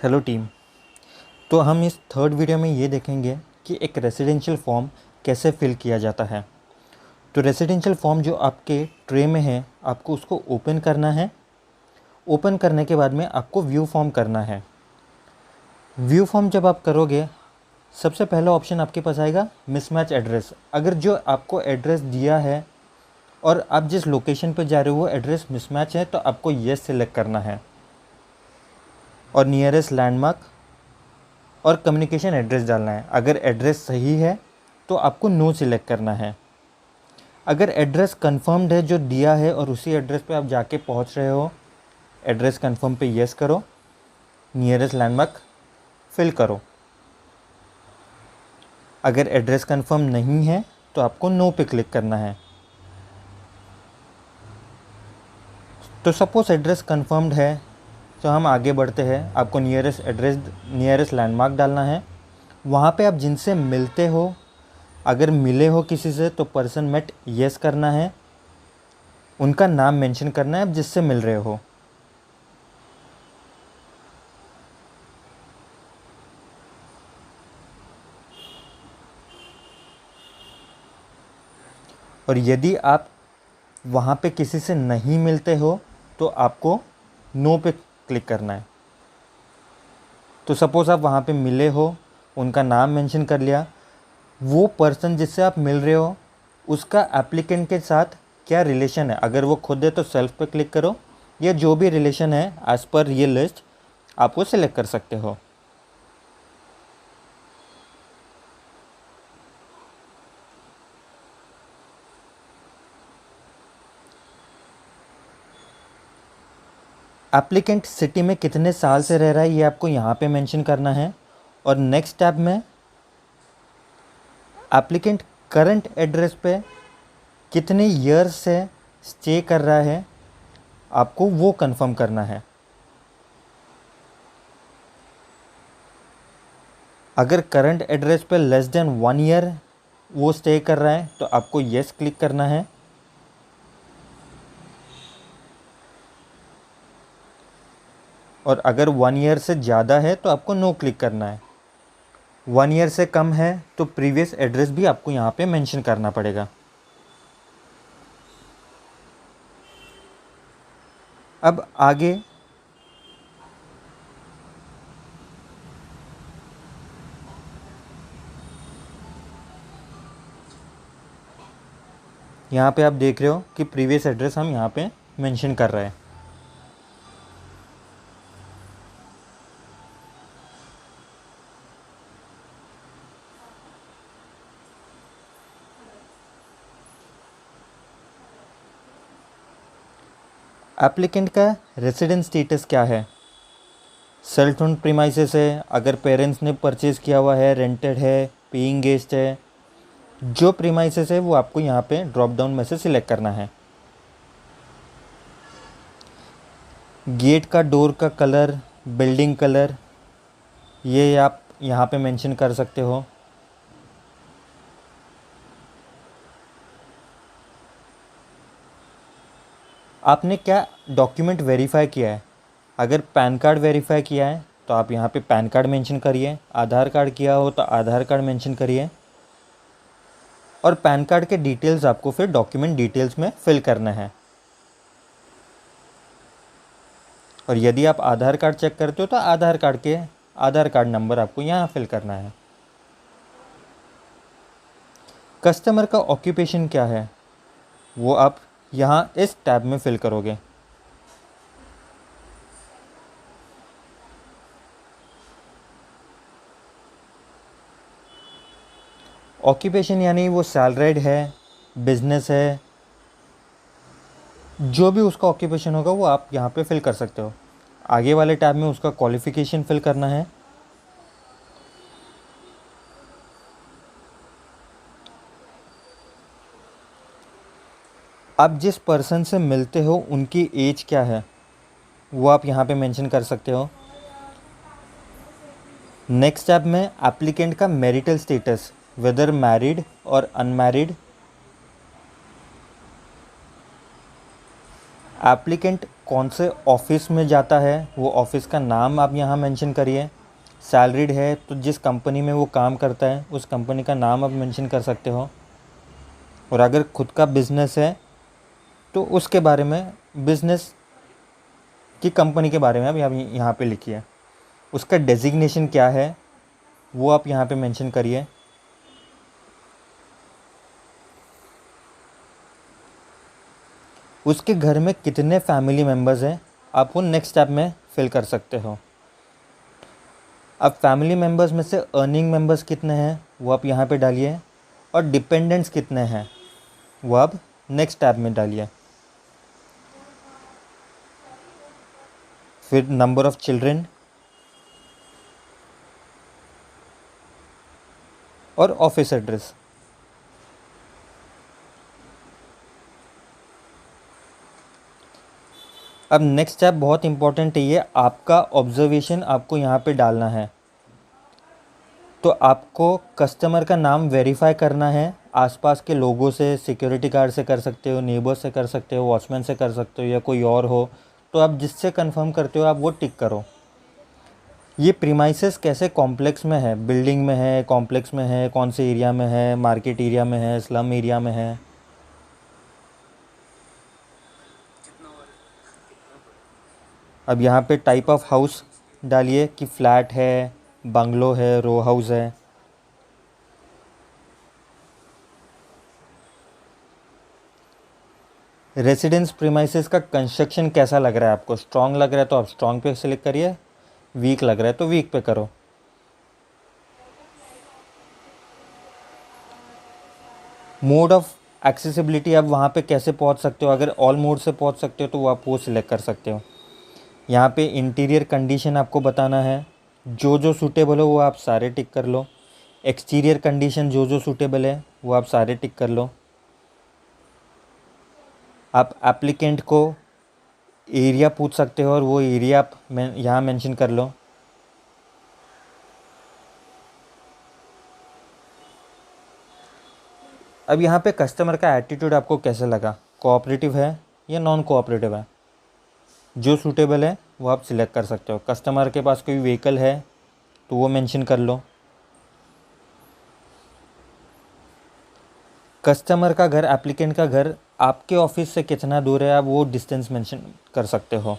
Hello team. तो हम इस थर्ड वीडियो में ये देखेंगे कि एक रेसिडेंशियल फॉर्म कैसे फिल किया जाता है। तो रेसिडेंशियल फॉर्म जो आपके ट्रे में है, आपको उसको ओपन करना है। ओपन करने के बाद में आपको व्यू फॉर्म करना है। व्यू फॉर्म जब आप करोगे, सबसे पहला ऑप्शन आपके पास आएगा मिसमैच एड्रेस। अगर जो आपको एड्रेस दिया है और आप जिस लोकेशन पर जा रहे हो वो एड्रेस मिसमैच है तो आपको येस सेलेक्ट करना है और नियरेस्ट लैंडमार्क और कम्युनिकेशन एड्रेस डालना है। अगर एड्रेस सही है तो आपको नो सिलेक्ट करना है। अगर एड्रेस कंफर्म्ड है जो दिया है और उसी एड्रेस पे आप जाके पहुंच रहे हो, एड्रेस कंफर्म पे यस करो, नियरेस्ट लैंडमार्क फिल करो। अगर एड्रेस कंफर्म नहीं है तो आपको नो पे क्लिक करना है। तो सपोज एड्रेस कंफर्म्ड है तो हम आगे बढ़ते हैं। आपको नियरेस्ट एड्रेस, नियरेस्ट लैंडमार्क डालना है। वहाँ पे आप जिनसे मिलते हो, अगर मिले हो किसी से तो पर्सन मेट यस करना है। उनका नाम मेंशन करना है आप जिससे मिल रहे हो। और यदि आप वहाँ पे किसी से नहीं मिलते हो तो आपको नो पे क्लिक करना है। तो सपोज़ आप वहाँ पे मिले हो, उनका नाम मेंशन कर लिया, वो पर्सन जिससे आप मिल रहे हो उसका एप्लीकेंट के साथ क्या रिलेशन है। अगर वो खुद है तो सेल्फ पे क्लिक करो, या जो भी रिलेशन है एज़ पर ये लिस्ट आप वो सिलेक्ट कर सकते हो। एप्लीकेंट सिटी में कितने साल से रह रहा है ये आपको यहाँ पे मेंशन करना है। और नेक्स्ट टैब में एप्लीकेंट करंट एड्रेस पे कितने ईयर्स से स्टे कर रहा है आपको वो कंफर्म करना है। अगर करंट एड्रेस पे लेस देन 1 ईयर वो स्टे कर रहा है तो आपको येस क्लिक करना है। और अगर 1 ईयर से ज़्यादा है तो आपको नो क्लिक करना है। 1 ईयर से कम है तो प्रीवियस एड्रेस भी आपको यहाँ पे मेंशन करना पड़ेगा। अब आगे यहाँ पे आप देख रहे हो कि प्रीवियस एड्रेस हम यहाँ पे मेंशन कर रहे हैं। एप्लीकेंट का रेसिडेंस स्टेटस क्या है। सेल्फ ओन्ड प्रीमाइसेस है, अगर पेरेंट्स ने परचेज़ किया हुआ है, रेंटेड है, पेइंग गेस्ट है, जो प्रीमाइसेस है वो आपको यहाँ पे ड्रॉप डाउन में से सिलेक्ट करना है। गेट का डोर का कलर, बिल्डिंग कलर, ये आप यहाँ पे मेंशन कर सकते हो। आपने क्या डॉक्यूमेंट वेरीफाई किया है। अगर पैन कार्ड वेरीफाई किया है तो आप यहाँ पे पैन कार्ड मेंशन करिए। आधार कार्ड किया हो तो आधार कार्ड मेंशन करिए। और पैन कार्ड के डिटेल्स आपको फिर डॉक्यूमेंट डिटेल्स में फिल करना है। और यदि आप आधार कार्ड चेक करते हो तो आधार कार्ड नंबर आपको यहाँ फिल करना है। कस्टमर का ऑक्यूपेशन क्या है वो आप यहाँ इस टैब में फिल करोगे। ऑक्यूपेशन यानी वो सैलरीड है, बिजनेस है, जो भी उसका ऑक्यूपेशन होगा वो आप यहाँ पे फिल कर सकते हो। आगे वाले टैब में उसका क्वालिफ़िकेशन फिल करना है। आप जिस पर्सन से मिलते हो उनकी एज क्या है वो आप यहाँ पे मेंशन कर सकते हो। नेक्स्ट टैब में एप्लीकेंट का मैरिटल स्टेटस, वेदर मैरिड और अनमैरिड। एप्लीकेंट कौन से ऑफिस में जाता है वो ऑफिस का नाम आप यहाँ मेंशन करिए। सैलरीड है तो जिस कंपनी में वो काम करता है उस कंपनी का नाम आप मेंशन कर सकते हो। और अगर खुद का बिज़नेस है तो उसके बारे में, बिज़नेस की कंपनी के बारे में आप यहाँ पे लिखिए। उसका डेजिग्नेशन क्या है वो आप यहाँ पे मेंशन करिए। उसके घर में कितने फैमिली मेम्बर्स हैं आप वो नेक्स्ट स्टेप में फिल कर सकते हो। अब फैमिली मेम्बर्स में से अर्निंग मेम्बर्स कितने हैं वो आप यहाँ पे डालिए, और डिपेंडेंट्स कितने हैं वो आप नेक्स्ट टैब में डालिए। फिर नंबर ऑफ़ चिल्ड्रन और ऑफिस एड्रेस। अब नेक्स्ट स्टेप बहुत इंपॉर्टेंट है, ये आपका ऑब्जर्वेशन आपको यहाँ पे डालना है। तो आपको कस्टमर का नाम वेरीफाई करना है आसपास के लोगों से, सिक्योरिटी गार्ड से कर सकते हो, नेबर से कर सकते हो, वॉचमैन से कर सकते हो, या कोई और हो तो आप जिससे कंफर्म करते हो आप वो टिक करो। ये प्रीमाइसेस कैसे कॉम्प्लेक्स में है, बिल्डिंग में है, कॉम्प्लेक्स में है, कौन से एरिया में है, मार्केट एरिया में है, स्लम एरिया में है। अब यहाँ पे टाइप ऑफ हाउस डालिए कि फ्लैट है, बंगलो है, रो हाउस है। रेसिडेंस प्रीमाइसेस का कंस्ट्रक्शन कैसा लग रहा है आपको, स्ट्रॉन्ग लग रहा है तो आप स्ट्रॉन्ग पे सिलेक्ट करिए, वीक लग रहा है तो वीक पे करो। मोड ऑफ एक्सेसिबिलिटी आप वहाँ पे कैसे पहुँच सकते हो, अगर ऑल मोड से पहुँच सकते हो तो वो आप वो सिलेक्ट कर सकते हो। यहाँ पे इंटीरियर कंडीशन आपको बताना है, जो जो सूटेबल हो वो आप सारे टिक कर लो। एक्सटीरियर कंडीशन जो जो सूटेबल है वो आप सारे टिक कर लो। आप एप्लीकेंट को एरिया पूछ सकते हो और वो एरिया आप यहाँ मेंशन कर लो। अब यहाँ पे कस्टमर का एटीट्यूड आपको कैसे लगा, कोऑपरेटिव है या नॉन कोऑपरेटिव है, जो सूटेबल है वो आप सिलेक्ट कर सकते हो। कस्टमर के पास कोई व्हीकल है तो वो मेंशन कर लो। कस्टमर का घर, एप्लीकेंट का घर आपके ऑफिस से कितना दूर है आप वो डिस्टेंस मेंशन कर सकते हो।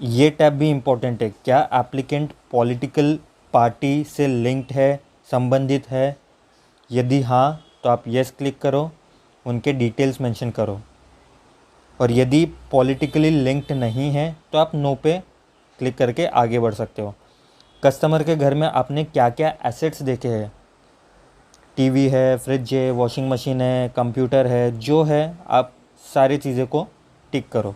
ये टैब भी इम्पोर्टेंट है, क्या एप्लीकेंट पॉलिटिकल पार्टी से लिंक्ड है, संबंधित है, यदि हाँ तो आप यस क्लिक करो, उनके डिटेल्स मेंशन करो। और यदि पॉलिटिकली लिंक्ड नहीं है तो आप नो पे क्लिक करके आगे बढ़ सकते हो। कस्टमर के घर में आपने क्या क्या एसेट्स देखे हैं, टीवी है, फ्रिज है, वॉशिंग मशीन है, कंप्यूटर है, जो है आप सारी चीज़ें को टिक करो।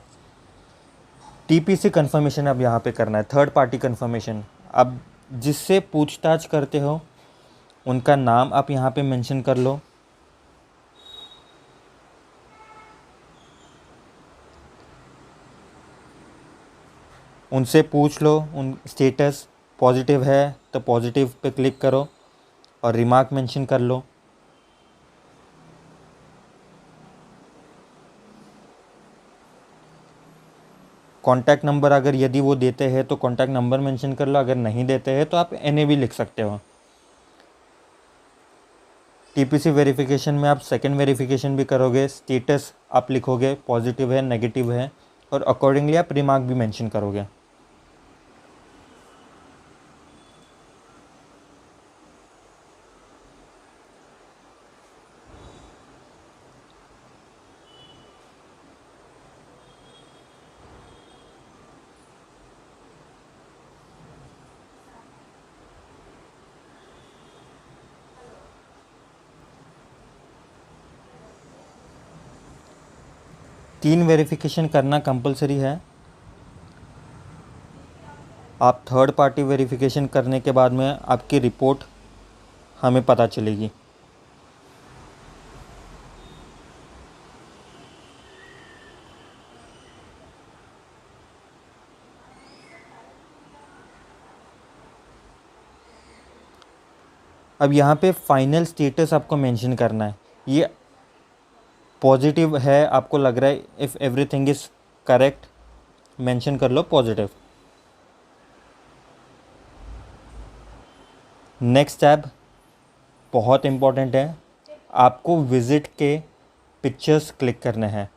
टीपीसी कन्फर्मेशन अब यहाँ पे करना है, थर्ड पार्टी कन्फर्मेशन। अब जिससे पूछताछ करते हो उनका नाम आप यहाँ पे मेंशन कर लो। उनसे पूछ लो उन स्टेटस पॉजिटिव है तो पॉजिटिव पे क्लिक करो और रिमार्क मेंशन कर लो। कॉन्टैक्ट नंबर अगर यदि वो देते हैं तो कॉन्टैक्ट नंबर मेंशन कर लो, अगर नहीं देते हैं तो आप एनए भी लिख सकते हो। टीपीसी वेरिफिकेशन में आप सेकंड वेरिफिकेशन भी करोगे, स्टेटस आप लिखोगे पॉजिटिव है, नेगेटिव है, और अकॉर्डिंगली आप रिमार्क भी मेंशन करोगे। तीन वेरिफिकेशन करना कंपलसरी है। आप थर्ड पार्टी वेरिफिकेशन करने के बाद में आपकी रिपोर्ट हमें पता चलेगी। अब यहाँ पे फाइनल स्टेटस आपको मेंशन करना है। ये पॉजिटिव है, आपको लग रहा है if everything is correct, mention कर लो पॉजिटिव। नेक्स्ट टैब बहुत इम्पॉर्टेंट है, आपको विज़िट के पिक्चर्स क्लिक करने हैं।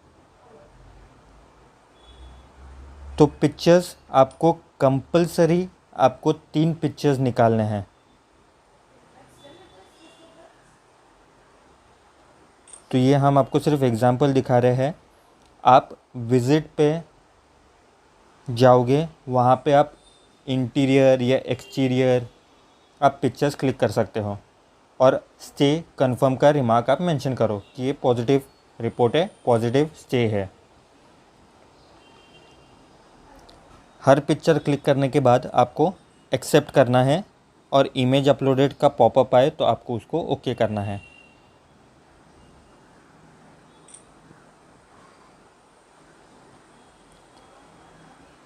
तो पिक्चर्स आपको कंपलसरी आपको 3 पिक्चर्स निकालने हैं। तो ये हम आपको सिर्फ एग्जांपल दिखा रहे हैं। आप विज़िट पे जाओगे, वहाँ पे आप इंटीरियर या एक्सटीरियर आप पिक्चर्स क्लिक कर सकते हो और स्टे कंफर्म का रिमार्क आप मेंशन करो कि ये पॉजिटिव रिपोर्ट है, पॉजिटिव स्टे है। हर पिक्चर क्लिक करने के बाद आपको एक्सेप्ट करना है और इमेज अपलोडेड का पॉपअप आए तो आपको उसको ओके करना है।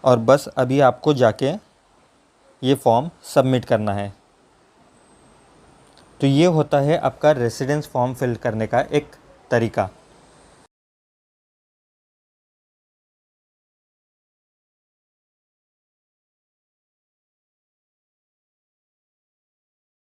और बस अभी आपको जाके ये फॉर्म सबमिट करना है। तो ये होता है आपका रेसिडेंस फॉर्म फिल करने का एक तरीका।